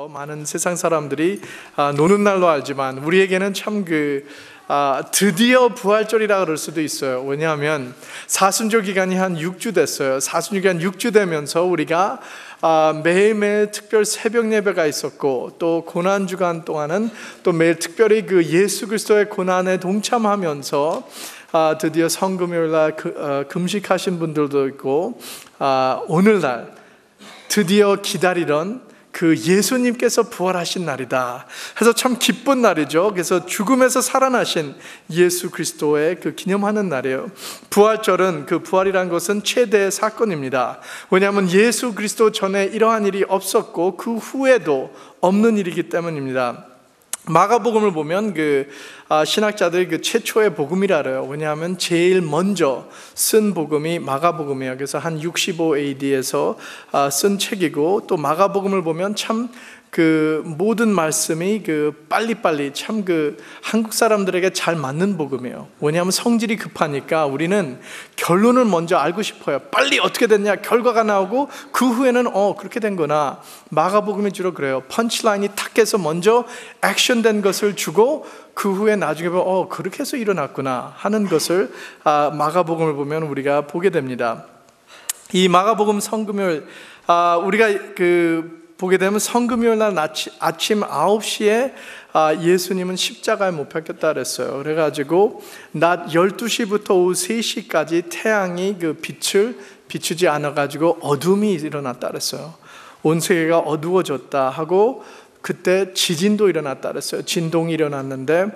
많은 세상 사람들이 노는 날로 알지만 우리에게는 참 드디어 부활절이라 그럴 수도 있어요. 왜냐하면 사순절 기간이 한 6주 됐어요. 사순절 기간 6주 되면서 우리가 매일매일 특별 새벽 예배가 있었고, 또 고난 주간 동안은 또 매일 특별히 그 예수 그리스도의 고난에 동참하면서 드디어 성금요일 날 금식하신 분들도 있고, 오늘날 드디어 기다리던 그 예수님께서 부활하신 날이다 해서 참 기쁜 날이죠. 그래서 죽음에서 살아나신 예수 그리스도의 그 기념하는 날이에요. 부활절은, 그 부활이란 것은 최대의 사건입니다. 왜냐하면 예수 그리스도 전에 이러한 일이 없었고 그 후에도 없는 일이기 때문입니다. 마가복음을 보면 신학자들이 최초의 복음이라 그래요. 왜냐하면 제일 먼저 쓴 복음이 마가복음이에요. 그래서 한 65 AD에서 쓴 책이고, 또 마가복음을 보면 참 모든 말씀이 빨리빨리 참 한국 사람들에게 잘 맞는 복음이에요. 왜냐하면 성질이 급하니까 우리는 결론을 먼저 알고 싶어요. 빨리 어떻게 됐냐, 결과가 나오고 그 후에는 그렇게 된 거나. 마가복음이 주로 그래요. 펀치라인이 탁 해서 먼저 액션된 것을 주고 그 후에 나중에 보면 그렇게 해서 일어났구나 하는 것을 마가복음을 보면 우리가 보게 됩니다. 이 마가복음 성금요일 우리가 보게 되면 성금요일 날 아침 9시에 예수님은 십자가에 못 박혔다 그랬어요. 그래가지고 낮 12시부터 오후 3시까지 태양이 빛을 비추지 않아가지고 어둠이 일어났다 그랬어요. 온 세계가 어두워졌다 하고, 그때 지진도 일어났다 그랬어요. 진동이 일어났는데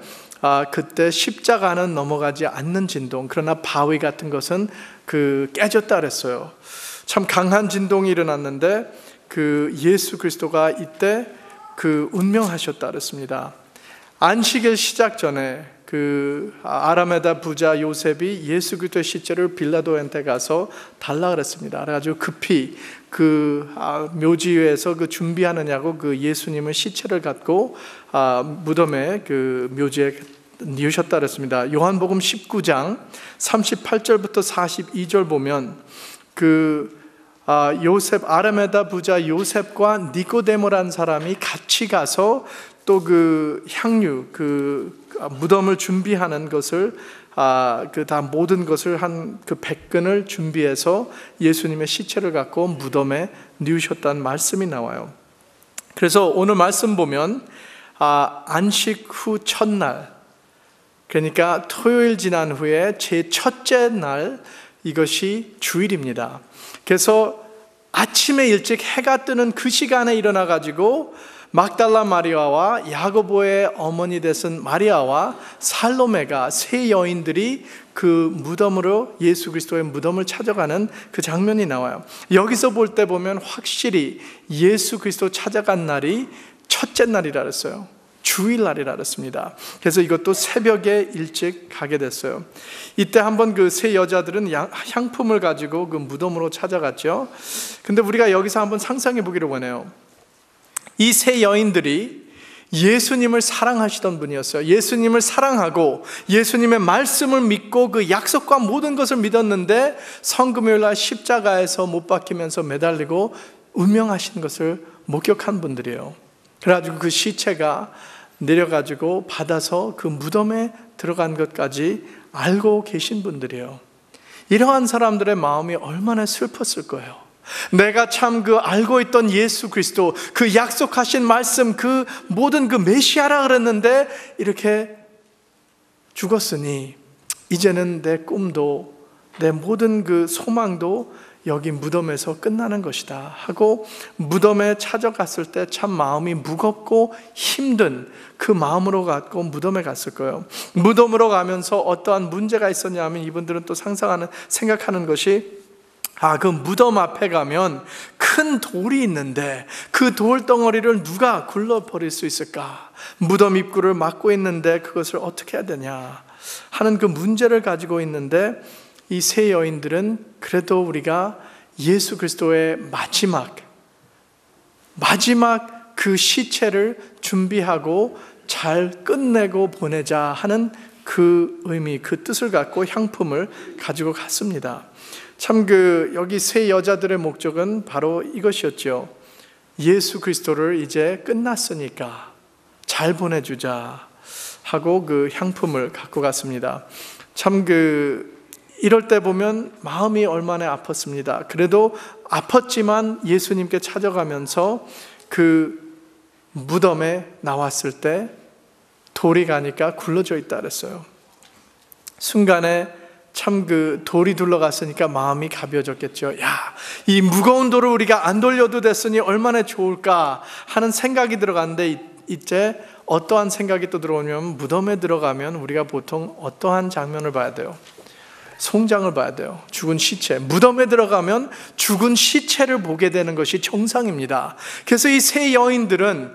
그때 십자가는 넘어가지 않는 진동, 그러나 바위 같은 것은 깨졌다 그랬어요. 참 강한 진동이 일어났는데 예수 그리스도가 이때 운명하셨다 그랬습니다. 안식일 시작 전에 아라메다 부자 요셉이 예수 그리스도의 시체를 빌라도한테 가서 달라 그랬습니다. 그래가지고 급히 묘지에서 준비하느냐고 예수님의 시체를 갖고 무덤에 묘지에 뉘우셨다 그랬습니다. 요한복음 19장 38절부터 42절 보면 아라메다 부자 요셉과 니고데모라는 사람이 같이 가서 또 향유 무덤을 준비하는 것을 다 모든 것을 한 100근을 준비해서 예수님의 시체를 갖고 무덤에 뉘우셨다는 말씀이 나와요. 그래서 오늘 말씀 보면 안식 후 첫날, 그러니까 토요일 지난 후에 제 첫째 날, 이것이 주일입니다. 그래서 아침에 일찍 해가 뜨는 그 시간에 일어나가지고 막달라 마리아와 야고보의 어머니 되신 마리아와 살로메가, 세 여인들이 무덤으로, 예수 그리스도의 무덤을 찾아가는 그 장면이 나와요. 여기서 볼 때 보면 확실히 예수 그리스도 찾아간 날이 첫째 날이라 그랬어요. 주일날이라 그랬습니다. 그래서 이것도 새벽에 일찍 가게 됐어요. 이때 한번 세 여자들은 향품을 가지고 무덤으로 찾아갔죠. 근데 우리가 여기서 한번 상상해 보기를 원해요. 이 세 여인들이 예수님을 사랑하시던 분이었어요. 예수님을 사랑하고 예수님의 말씀을 믿고 약속과 모든 것을 믿었는데 성금요일날 십자가에서 못 박히면서 매달리고 운명하신 것을 목격한 분들이에요. 그래가지고 시체가 내려가지고 받아서 무덤에 들어간 것까지 알고 계신 분들이에요. 이러한 사람들의 마음이 얼마나 슬펐을 거예요. 내가 참 알고 있던 예수 그리스도, 약속하신 말씀, 모든 메시아라 그랬는데 이렇게 죽었으니 이제는 내 꿈도, 내 모든 소망도 여기 무덤에서 끝나는 것이다 하고 무덤에 찾아갔을 때 참 마음이 무겁고 힘든 마음으로 갖고 무덤에 갔을 거예요. 무덤으로 가면서 어떠한 문제가 있었냐 하면, 이분들은 또 생각하는 것이 무덤 앞에 가면 큰 돌이 있는데 그 돌덩어리를 누가 굴러버릴 수 있을까? 무덤 입구를 막고 있는데 그것을 어떻게 해야 되냐 하는 문제를 가지고 있는데, 이 세 여인들은 그래도 우리가 예수 그리스도의 마지막 시체를 준비하고 잘 끝내고 보내자 하는 의미, 뜻을 갖고 향품을 가지고 갔습니다. 참 여기 세 여자들의 목적은 바로 이것이었죠. 예수 그리스도를 이제 끝났으니까 잘 보내주자 하고 그 향품을 갖고 갔습니다. 참 이럴 때 보면 마음이 얼마나 아팠습니다. 그래도 아팠지만 예수님께 찾아가면서 그 무덤에 나왔을 때 돌이 가니까 굴러져 있다 그랬어요. 순간에 참 돌이 둘러갔으니까 마음이 가벼워졌겠죠. 야, 이 무거운 돌을 우리가 안 돌려도 됐으니 얼마나 좋을까 하는 생각이 들어갔는데, 이제 어떠한 생각이 또 들어오냐면, 무덤에 들어가면 우리가 보통 어떠한 장면을 봐야 돼요? 송장을 봐야 돼요. 죽은 시체. 무덤에 들어가면 죽은 시체를 보게 되는 것이 정상입니다. 그래서 이 세 여인들은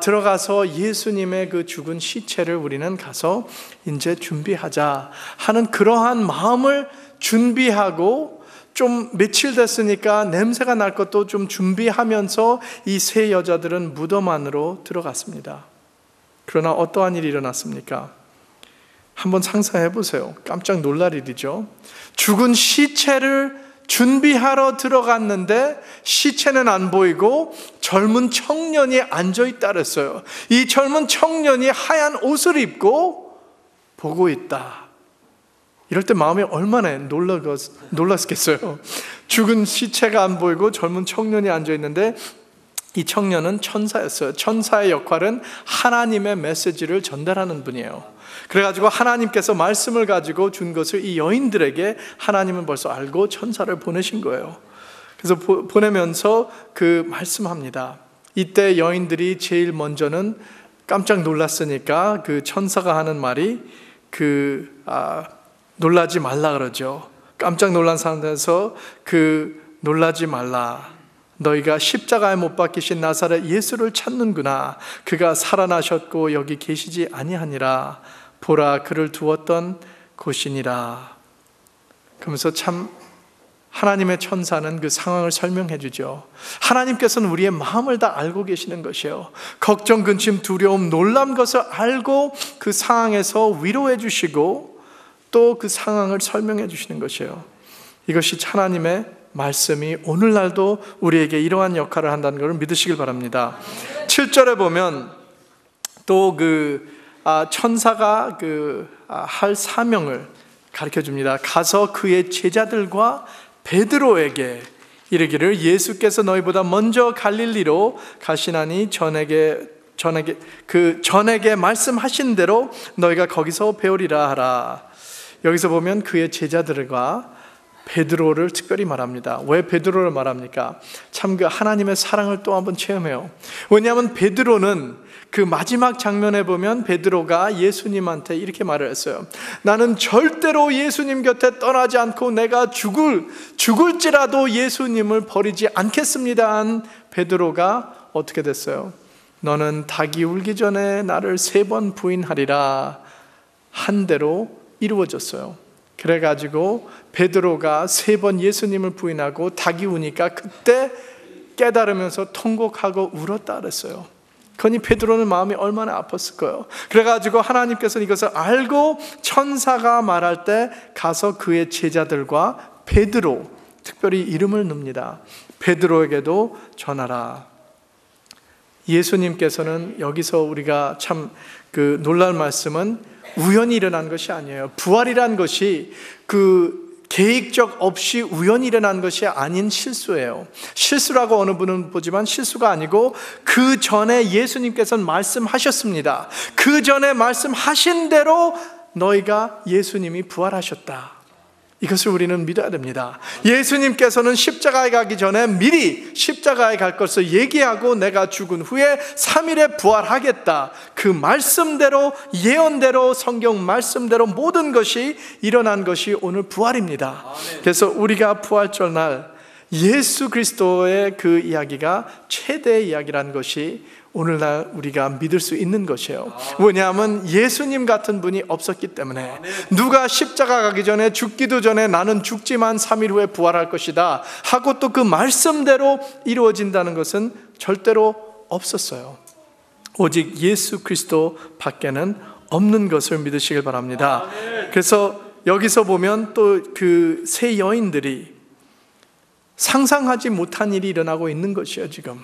들어가서 예수님의 그 죽은 시체를 우리는 가서 이제 준비하자 하는 그러한 마음을 준비하고, 좀 며칠 됐으니까 냄새가 날 것도 좀 준비하면서 이 세 여자들은 무덤 안으로 들어갔습니다. 그러나 어떠한 일이 일어났습니까? 한번 상상해 보세요. 깜짝 놀랄 일이죠. 죽은 시체를 준비하러 들어갔는데 시체는 안 보이고 젊은 청년이 앉아있다 그랬어요. 이 젊은 청년이 하얀 옷을 입고 보고 있다. 이럴 때 마음이 얼마나 놀랐겠어요. 죽은 시체가 안 보이고 젊은 청년이 앉아있는데, 이 청년은 천사였어요. 천사의 역할은 하나님의 메시지를 전달하는 분이에요. 그래가지고 하나님께서 말씀을 가지고 준 것을 이 여인들에게 하나님은 벌써 알고 천사를 보내신 거예요. 그래서 보내면서 말씀합니다. 이때 여인들이 제일 먼저는 깜짝 놀랐으니까 그 천사가 하는 말이 놀라지 말라 그러죠. 깜짝 놀란 상태에서 놀라지 말라. 너희가 십자가에 못 박히신 나사렛 예수를 찾는구나. 그가 살아나셨고 여기 계시지 아니하니라. 보라, 그를 두었던 곳이니라. 그러면서 참 하나님의 천사는 그 상황을 설명해 주죠. 하나님께서는 우리의 마음을 다 알고 계시는 것이에요. 걱정, 근심, 두려움, 놀람 것을 알고 그 상황에서 위로해 주시고 또 그 상황을 설명해 주시는 것이에요. 이것이 하나님의 말씀이 오늘날도 우리에게 이러한 역할을 한다는 것을 믿으시길 바랍니다. 7절에 보면 또 천사가 할 사명을 가르쳐 줍니다. 가서 그의 제자들과 베드로에게 이르기를, 예수께서 너희보다 먼저 갈릴리로 가시나니 전에게 말씀하신 대로 너희가 거기서 배우리라 하라. 여기서 보면 그의 제자들과 베드로를 특별히 말합니다. 왜 베드로를 말합니까? 참 하나님의 사랑을 또 한번 체험해요. 왜냐하면 베드로는 그 마지막 장면에 보면 베드로가 예수님한테 이렇게 말을 했어요. 나는 절대로 예수님 곁에 떠나지 않고 내가 죽을지라도 예수님을 버리지 않겠습니다 한 베드로가 어떻게 됐어요? 너는 닭이 울기 전에 나를 3번 부인하리라 한 대로 이루어졌어요. 그래가지고 베드로가 3번 예수님을 부인하고 닭이 우니까 그때 깨달으면서 통곡하고 울었다 그랬어요. 그러니 베드로는 마음이 얼마나 아팠을까요? 그래가지고 하나님께서는 이것을 알고 천사가 말할 때 가서 그의 제자들과 베드로, 특별히 이름을 넣습니다. 베드로에게도 전하라. 예수님께서는 여기서 우리가 참 놀랄 말씀은 우연히 일어난 것이 아니에요. 부활이란 것이 계획적 없이 우연히 일어난 것이 아닌 실수예요. 실수라고 어느 분은 보지만 실수가 아니고 그 전에 예수님께서는 말씀하셨습니다. 그 전에 말씀하신 대로 너희가 예수님이 부활하셨다. 이것을 우리는 믿어야 됩니다. 예수님께서는 십자가에 가기 전에 미리 십자가에 갈 것을 얘기하고 내가 죽은 후에 3일에 부활하겠다. 그 말씀대로, 예언대로, 성경 말씀대로 모든 것이 일어난 것이 오늘 부활입니다. 그래서 우리가 부활절 날 예수 그리스도의 그 이야기가 최대의 이야기라는 것이 오늘날 우리가 믿을 수 있는 것이에요. 왜냐하면 예수님 같은 분이 없었기 때문에. 누가 십자가 가기 전에, 죽기도 전에 나는 죽지만 3일 후에 부활할 것이다 하고 또 그 말씀대로 이루어진다는 것은 절대로 없었어요. 오직 예수 그리스도 밖에는 없는 것을 믿으시길 바랍니다. 그래서 여기서 보면 또 그 세 여인들이 상상하지 못한 일이 일어나고 있는 것이에요. 지금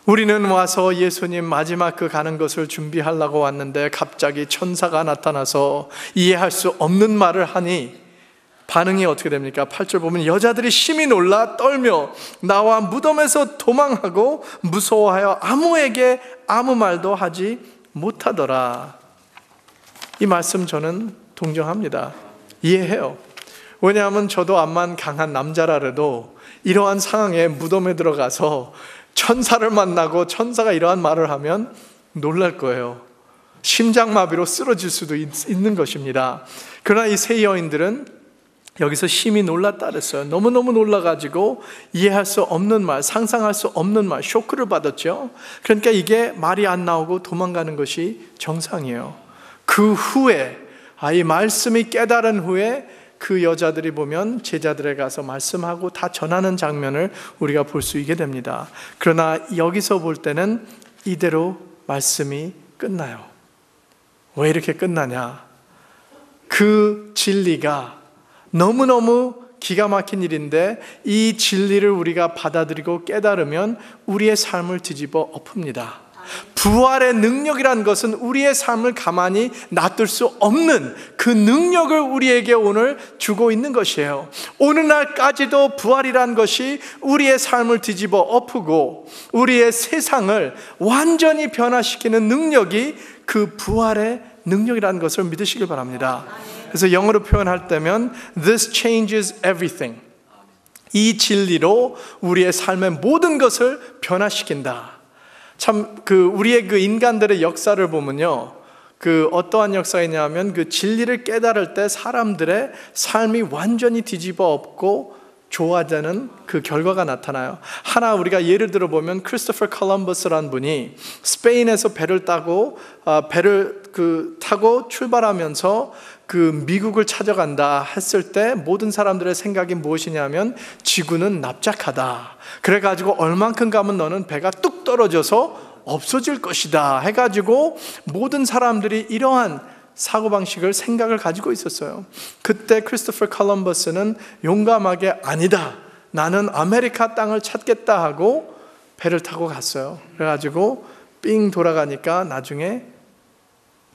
우리는 와서 예수님 마지막 그 가는 것을 준비하려고 왔는데 갑자기 천사가 나타나서 이해할 수 없는 말을 하니 반응이 어떻게 됩니까? 8절 보면 여자들이 심히 놀라 떨며 나와 무덤에서 도망하고 무서워하여 아무에게 아무 말도 하지 못하더라. 이 말씀 저는 동정합니다. 이해해요. 왜냐하면 저도 암만 강한 남자라도 이러한 상황에 무덤에 들어가서 천사를 만나고 천사가 이러한 말을 하면 놀랄 거예요. 심장마비로 쓰러질 수도 있는 것입니다. 그러나 이 세 여인들은 여기서 심히 놀랐다 그랬어요. 너무너무 놀라가지고 이해할 수 없는 말, 상상할 수 없는 말, 쇼크를 받았죠. 그러니까 이게 말이 안 나오고 도망가는 것이 정상이에요. 그 후에 이 말씀이 깨달은 후에 그 여자들이 보면 제자들에 가서 말씀하고 다 전하는 장면을 우리가 볼 수 있게 됩니다. 그러나 여기서 볼 때는 이대로 말씀이 끝나요. 왜 이렇게 끝나냐? 그 진리가 너무너무 기가 막힌 일인데 이 진리를 우리가 받아들이고 깨달으면 우리의 삶을 뒤집어 엎습니다. 부활의 능력이라는 것은 우리의 삶을 가만히 놔둘 수 없는 그 능력을 우리에게 오늘 주고 있는 것이에요. 오늘날까지도 부활이라는 것이 우리의 삶을 뒤집어 엎고 우리의 세상을 완전히 변화시키는 능력이 그 부활의 능력이라는 것을 믿으시길 바랍니다. 그래서 영어로 표현할 때면 This changes everything. 이 진리로 우리의 삶의 모든 것을 변화시킨다. 참 우리의 그 인간들의 역사를 보면요, 어떠한 역사이냐면 그 진리를 깨달을 때 사람들의 삶이 완전히 뒤집어 엎고 좋아지는 그 결과가 나타나요. 하나 우리가 예를 들어 보면 크리스토퍼 콜럼버스라는 분이 스페인에서 배를 타고 출발하면서 그 미국을 찾아간다 했을 때 모든 사람들의 생각이 무엇이냐면 지구는 납작하다. 그래가지고 얼만큼 가면 너는 배가 뚝 떨어져서 없어질 것이다 해가지고 모든 사람들이 이러한 사고방식을 생각을 가지고 있었어요. 그때 크리스토퍼 콜럼버스는 용감하게 아니다, 나는 아메리카 땅을 찾겠다 하고 배를 타고 갔어요. 그래가지고 삥 돌아가니까 나중에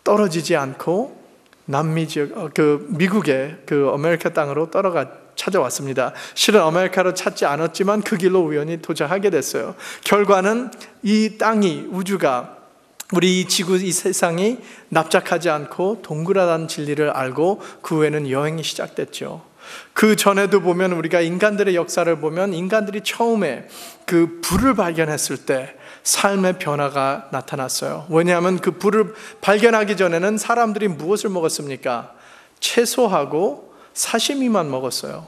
떨어지지 않고 남미 지역, 미국의 아메리카 땅으로 찾아왔습니다. 실은 아메리카를 찾지 않았지만 그 길로 우연히 도착하게 됐어요. 결과는 이 땅이, 우주가, 우리 이 지구, 이 세상이 납작하지 않고 동그랗다는 진리를 알고 그 후에는 여행이 시작됐죠. 그 전에도 보면 우리가 인간들의 역사를 보면 인간들이 처음에 그 불을 발견했을 때 삶의 변화가 나타났어요. 왜냐하면 그 불을 발견하기 전에는 사람들이 무엇을 먹었습니까? 채소하고 사시미만 먹었어요.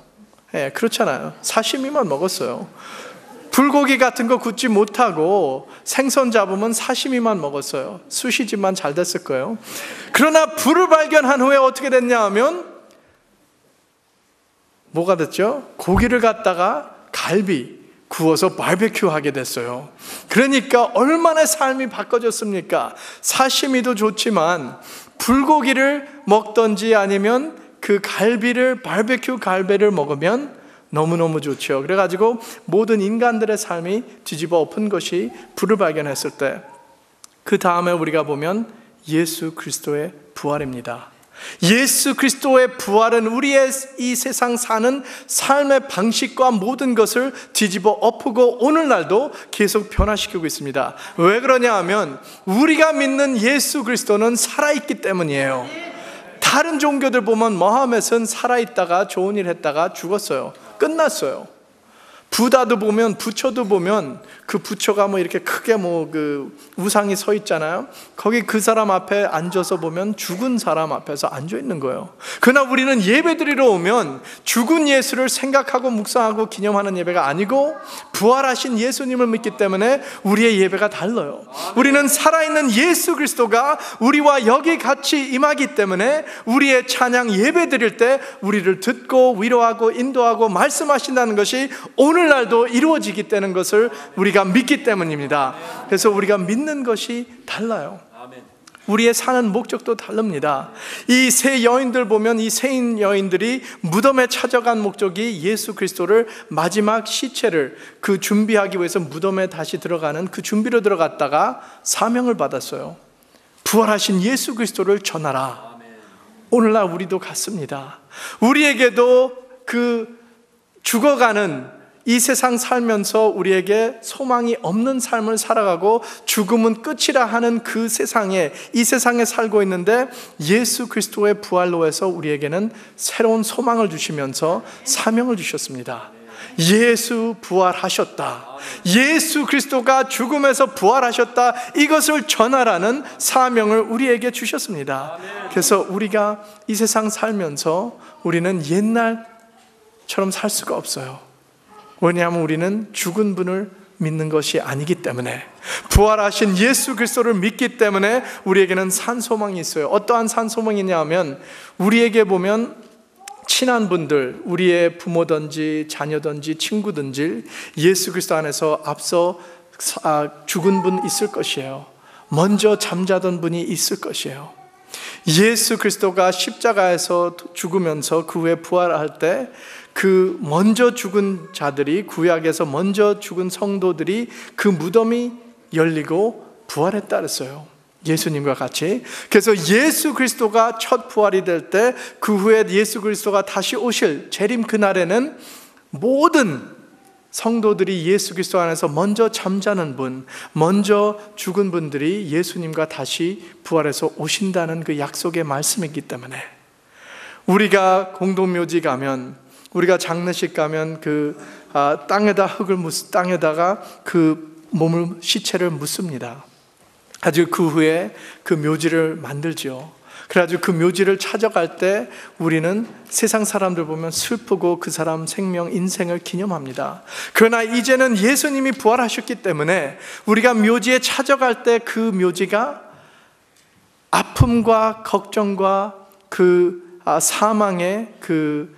네, 그렇잖아요. 사시미만 먹었어요. 불고기 같은 거 굽지 못하고 생선 잡으면 사시미만 먹었어요. 수시집만 잘 됐을 거예요. 그러나 불을 발견한 후에 어떻게 됐냐 하면 뭐가 됐죠? 고기를 갖다가 갈비 구워서 바베큐 하게 됐어요. 그러니까 얼마나 삶이 바꿔졌습니까? 사시미도 좋지만 불고기를 먹던지 아니면 그 바베큐 갈비를 먹으면 너무너무 좋죠. 그래가지고 모든 인간들의 삶이 뒤집어 엎은 것이 불을 발견했을 때, 그 다음에 우리가 보면 예수 그리스도의 부활입니다. 예수 그리스도의 부활은 우리의 이 세상 사는 삶의 방식과 모든 것을 뒤집어 엎고 오늘날도 계속 변화시키고 있습니다. 왜 그러냐 하면 우리가 믿는 예수 그리스도는 살아있기 때문이에요. 다른 종교들 보면 모하메드는 살아있다가 좋은 일 했다가 죽었어요. 끝났어요. 부다도 보면, 부처도 보면 그 부처가 이렇게 크게 우상이 서 있잖아요. 거기 그 사람 앞에 앉아서 보면 죽은 사람 앞에서 앉아 있는 거예요. 그러나 우리는 예배드리러 오면 죽은 예수를 생각하고 묵상하고 기념하는 예배가 아니고 부활하신 예수님을 믿기 때문에 우리의 예배가 달라요. 우리는 살아있는 예수 그리스도가 우리와 여기 같이 임하기 때문에 우리의 찬양 예배드릴 때 우리를 듣고 위로하고 인도하고 말씀하신다는 것이 오늘날도 이루어지게 되는 것을 우리가 믿기 때문입니다. 그래서 우리가 믿는 것이 달라요. 우리의 사는 목적도 다릅니다. 이 세 여인들 보면 이 세인 여인들이 무덤에 찾아간 목적이 예수 그리스도를 마지막 시체를 그 준비하기 위해서 무덤에 다시 들어가는 그 준비로 들어갔다가 사명을 받았어요. 부활하신 예수 그리스도를 전하라. 오늘날 우리도 같습니다. 우리에게도 그 죽어가는 이 세상 살면서 우리에게 소망이 없는 삶을 살아가고 죽음은 끝이라 하는 그 세상에, 이 세상에 살고 있는데 예수 그리스도의 부활로 해서 우리에게는 새로운 소망을 주시면서 사명을 주셨습니다. 예수 부활하셨다. 예수 그리스도가 죽음에서 부활하셨다. 이것을 전하라는 사명을 우리에게 주셨습니다. 그래서 우리가 이 세상 살면서 우리는 옛날처럼 살 수가 없어요. 왜냐하면 우리는 죽은 분을 믿는 것이 아니기 때문에, 부활하신 예수 그리스도를 믿기 때문에 우리에게는 산소망이 있어요. 어떠한 산소망이냐 하면, 우리에게 보면 친한 분들, 우리의 부모든지 자녀든지 친구든지 예수 그리스도 안에서 앞서 죽은 분 있을 것이에요. 먼저 잠자던 분이 있을 것이에요. 예수 그리스도가 십자가에서 죽으면서 그 후에 부활할 때 그 먼저 죽은 자들이, 구약에서 먼저 죽은 성도들이 그 무덤이 열리고 부활했다 그랬어요. 예수님과 같이. 그래서 예수 그리스도가 첫 부활이 될 때, 그 후에 예수 그리스도가 다시 오실 재림 그날에는 모든 성도들이 예수 그리스도 안에서 먼저 잠자는 분, 먼저 죽은 분들이 예수님과 다시 부활해서 오신다는 그 약속의 말씀이기 때문에, 우리가 공동묘지 가면, 우리가 장례식 가면 땅에다 땅에다가 그 몸을, 시체를 묻습니다. 아주 그 후에 그 묘지를 만들죠. 그래가지고 그 묘지를 찾아갈 때 우리는 세상 사람들 보면 슬프고 그 사람 생명, 인생을 기념합니다. 그러나 이제는 예수님이 부활하셨기 때문에 우리가 묘지에 찾아갈 때 그 묘지가 아픔과 걱정과 그 사망의 그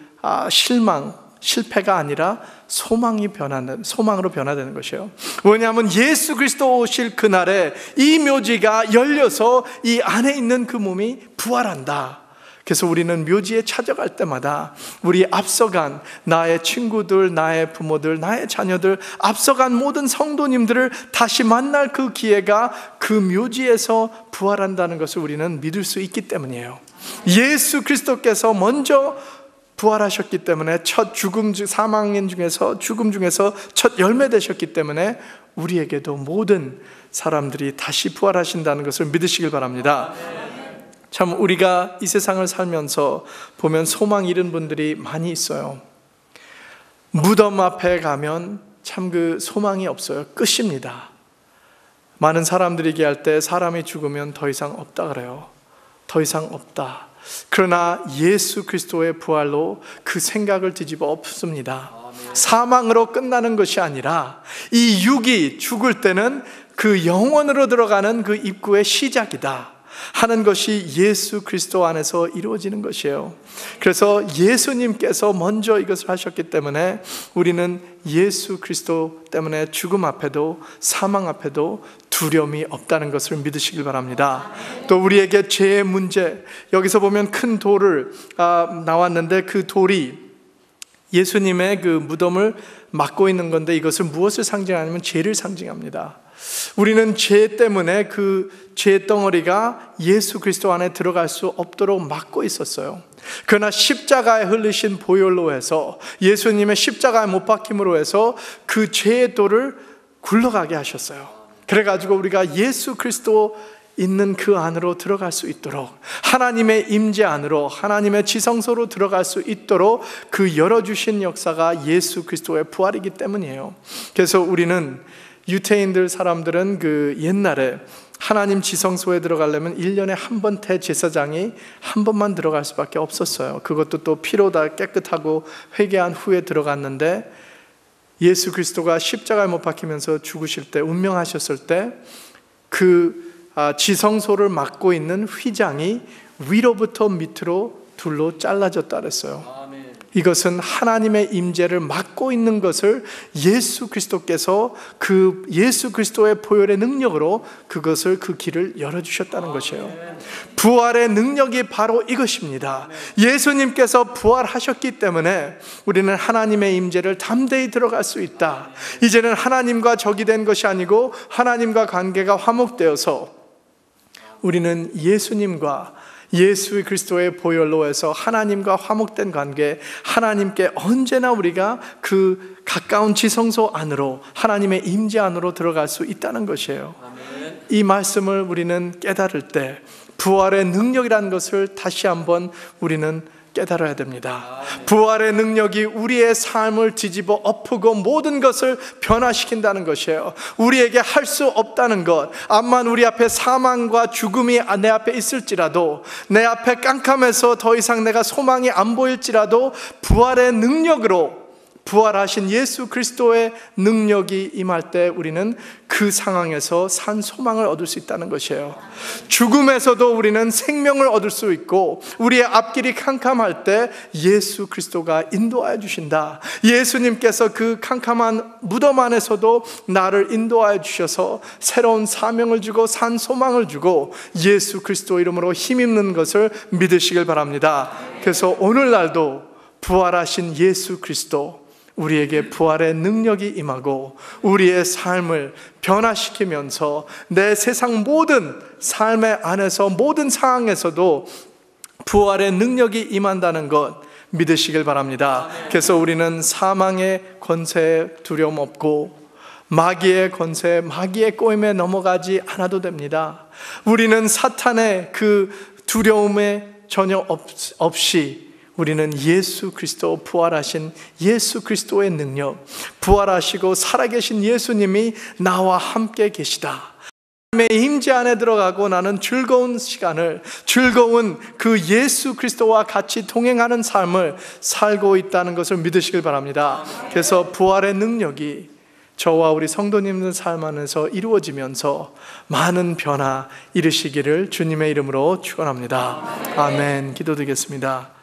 실망, 실패가 아니라 소망으로 변화되는 것이에요. 왜냐하면 예수 그리스도 오실 그날에 이 묘지가 열려서 이 안에 있는 그 몸이 부활한다. 그래서 우리는 묘지에 찾아갈 때마다 우리 앞서간 나의 친구들, 나의 부모들, 나의 자녀들, 앞서간 모든 성도님들을 다시 만날 그 기회가 그 묘지에서 부활한다는 것을 우리는 믿을 수 있기 때문이에요. 예수 그리스도께서 먼저 부활하셨기 때문에 첫 사망인 중에서, 죽음 중에서 첫 열매 되셨기 때문에 우리에게도 모든 사람들이 다시 부활하신다는 것을 믿으시길 바랍니다. 참 우리가 이 세상을 살면서 보면 소망 잃은 분들이 많이 있어요. 무덤 앞에 가면 참 그 소망이 없어요. 끝입니다. 많은 사람들이 얘기할 때 사람이 죽으면 더 이상 없다 그래요. 더 이상 없다. 그러나 예수 그리스도의 부활로 그 생각을 뒤집어 엎습니다. 사망으로 끝나는 것이 아니라 이 육이 죽을 때는 그 영원으로 들어가는 그 입구의 시작이다 하는 것이 예수 그리스도 안에서 이루어지는 것이에요. 그래서 예수님께서 먼저 이것을 하셨기 때문에 우리는 예수 그리스도 때문에 죽음 앞에도 사망 앞에도 두려움이 없다는 것을 믿으시길 바랍니다. 또 우리에게 죄의 문제, 여기서 보면 큰 돌을 나왔는데 그 돌이 예수님의 그 무덤을 막고 있는 건데, 이것을 무엇을 상징하냐면 죄를 상징합니다. 우리는 죄 때문에 그 죄 덩어리가 예수 그리스도 안에 들어갈 수 없도록 막고 있었어요. 그러나 십자가에 흘리신 보혈로 해서, 예수님의 십자가에 못 박힘으로 해서 그 죄의 돌을 굴러가게 하셨어요. 그래가지고 우리가 예수 그리스도 있는 그 안으로 들어갈 수 있도록, 하나님의 임재 안으로, 하나님의 지성소로 들어갈 수 있도록 그 열어주신 역사가 예수 그리스도의 부활이기 때문이에요. 그래서 우리는 유태인들 사람들은 그 옛날에 하나님 지성소에 들어가려면 1년에 한 번 대제사장이 한 번만 들어갈 수밖에 없었어요. 그것도 또 피로 다 깨끗하고 회개한 후에 들어갔는데, 예수 그리스도가 십자가에 못 박히면서 죽으실 때, 운명하셨을 때 그 지성소를 막고 있는 휘장이 위로부터 밑으로 둘로 잘라졌다 그랬어요. 이것은 하나님의 임재를 맡고 있는 것을 예수 그리스도께서 그 예수 그리스도의 보혈의 능력으로 그것을 그 길을 열어주셨다는 것이에요. 부활의 능력이 바로 이것입니다. 예수님께서 부활하셨기 때문에 우리는 하나님의 임재를 담대히 들어갈 수 있다. 이제는 하나님과 적이 된 것이 아니고 하나님과 관계가 화목되어서 우리는 예수님과 예수 그리스도의 보혈로 해서 하나님과 화목된 관계, 하나님께 언제나 우리가 그 가까운 지성소 안으로, 하나님의 임재 안으로 들어갈 수 있다는 것이에요. 이 말씀을 우리는 깨달을 때 부활의 능력이라는 것을 다시 한번 우리는 깨달아야 됩니다. 부활의 능력이 우리의 삶을 뒤집어 엎고 모든 것을 변화시킨다는 것이에요. 우리에게 할 수 없다는 것, 암만 우리 앞에 사망과 죽음이 내 앞에 있을지라도, 내 앞에 깜깜해서 더 이상 내가 소망이 안 보일지라도 부활의 능력으로, 부활하신 예수 그리스도의 능력이 임할 때 우리는 그 상황에서 산 소망을 얻을 수 있다는 것이에요. 죽음에서도 우리는 생명을 얻을 수 있고, 우리의 앞길이 캄캄할 때 예수 그리스도가 인도하여 주신다. 예수님께서 그 캄캄한 무덤 안에서도 나를 인도하여 주셔서 새로운 사명을 주고 산 소망을 주고 예수 그리스도 이름으로 힘입는 것을 믿으시길 바랍니다. 그래서 오늘날도 부활하신 예수 그리스도, 우리에게 부활의 능력이 임하고 우리의 삶을 변화시키면서 내 세상 모든 삶의 안에서 모든 상황에서도 부활의 능력이 임한다는 것 믿으시길 바랍니다. 그래서 우리는 사망의 권세에 두려움 없고 마귀의 권세, 마귀의 꼬임에 넘어가지 않아도 됩니다. 우리는 사탄의 그 두려움에 전혀 없이 우리는 예수 그리스도, 부활하신 예수 그리스도의 능력, 부활하시고 살아계신 예수님이 나와 함께 계시다. 하나님의 임재 안에 들어가고 나는 즐거운 시간을, 즐거운 그 예수 그리스도와 같이 동행하는 삶을 살고 있다는 것을 믿으시길 바랍니다. 그래서 부활의 능력이 저와 우리 성도님들 삶 안에서 이루어지면서 많은 변화 이루시기를 주님의 이름으로 축원합니다. 아멘. 기도드리겠습니다.